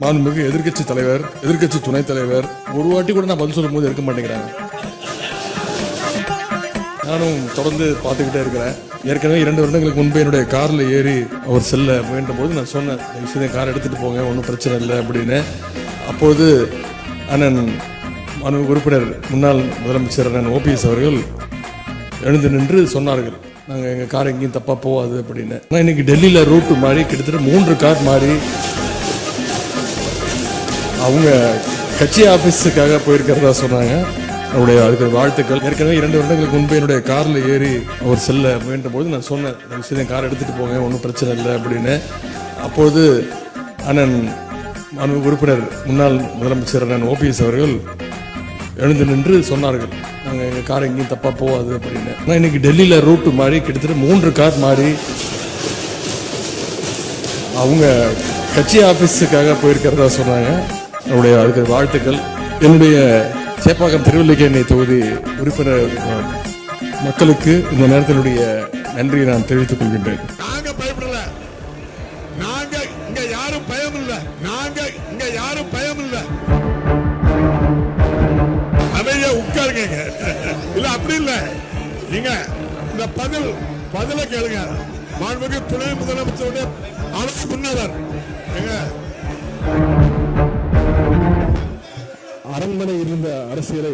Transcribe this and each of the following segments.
மாண்புமிகு எதிர்க்கட்சி தலைவர், எதிர்க்கட்சி துணைத் தலைவர் ஒரு வாட்டி கூட நான் பதில் சொல்லும் போது இருக்க மாட்டேங்கிறாங்க. நானும் தொடர்ந்து பார்த்துக்கிட்டே இருக்கிறேன். ஏற்கனவே 2 வருடங்களுக்கு முன்பு என்னுடைய கார்ல ஏறி அவர் செல்ல முயன்ற போது நான் சொன்னேன், விஷயம் கார் எடுத்துட்டு போங்க, ஒன்றும் பிரச்சனை இல்லை அப்படின்னு. அப்போது அண்ணன் மாண்புமிகு உறுப்பினர் முன்னாள் முதலமைச்சர் அண்ணன் OPS அவர்கள் எழுந்து நின்று சொன்னார்கள், நாங்கள் எங்கள் கார் எங்கேயும் தப்பாக போகாது அப்படின்னு. ஆனால் இன்னைக்கு டெல்லியில் ரூட்டு மாறி கிட்டத்தட்ட 3 கார் மாறி அவங்க கட்சி ஆஃபீஸுக்காக போயிருக்கிறதா சொன்னாங்க. அவருடைய அதுக்கு வாழ்த்துக்கள். ஏற்கனவே 2 வருடங்களுக்கு முன்பு என்னுடைய காரில் ஏறி அவர் செல்ல முயன்ற போது நான் சொன்னேன், விஷயம் கார் எடுத்துட்டு போங்க, ஒன்றும் பிரச்சனை இல்லை அப்படின்னு. அப்போது அண்ணன் மாண்புமிகு உறுப்பினர் முன்னாள் முதலமைச்சர் அண்ணன் OPS அவர்கள் எழுந்து நின்று சொன்னார்கள், நாங்கள் எங்கள் கார் எங்கேயும் தப்பாக போகாது அப்படின்னு. ஆனால் இன்னைக்கு டெல்லியில் ரூட்டு மாறி கிட்டத்தட்ட 3 கார் மாறி அவங்க கட்சி ஆஃபீஸுக்காக போயிருக்கிறதா சொன்னாங்க. அவருடைய அதுக்கு வாழ்த்துக்கள். என்னுடைய சேப்பாக்கம் திருவல்லிக்கேணி தொகுதி உறுப்பினர் மக்களுக்கு இந்த நேரத்தினுடைய நன்றியை நான் தெரிவித்துக் கொள்கின்றேன். நாங்க பயப்படல, நாங்க இங்க யாரும் பயம் இல்ல, நாங்க இங்க யாரும் பயம் இல்ல. அமைதியா உட்காருங்க. இல்ல அப்படி இல்ல, நீங்க இந்த பதில கேளுங்க. மாண்புமிகு துணை முதலமைச்சருடைய அரசு முன்னவர் அரண்மனை இருந்த அரசியலை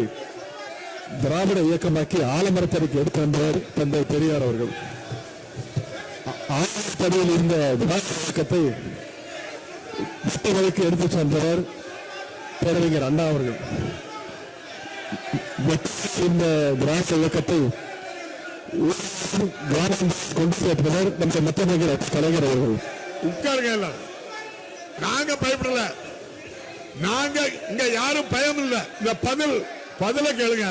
திராவிட இயக்கமாக்கி ஆலமரத்தடிக்கு எடுத்து வந்தவர் தந்தை பெரியார் அவர்கள். ஆலமரத்தடியில் இருந்த திராவிட இயக்கத்தை வழிக்கு எடுத்து சென்றவர் பேரறிஞர் அண்ணா அவர்கள். இந்த திராவிட இயக்கத்தை கொண்டு சேர்ப்பவர் நம்ம மத்திய கலைஞர் அவர்கள். உட்காருங்க. நாங்க பயப்படல, நாங்க இங்க யாரும் பயம் இல்ல. இந்த பதில கேளுங்க.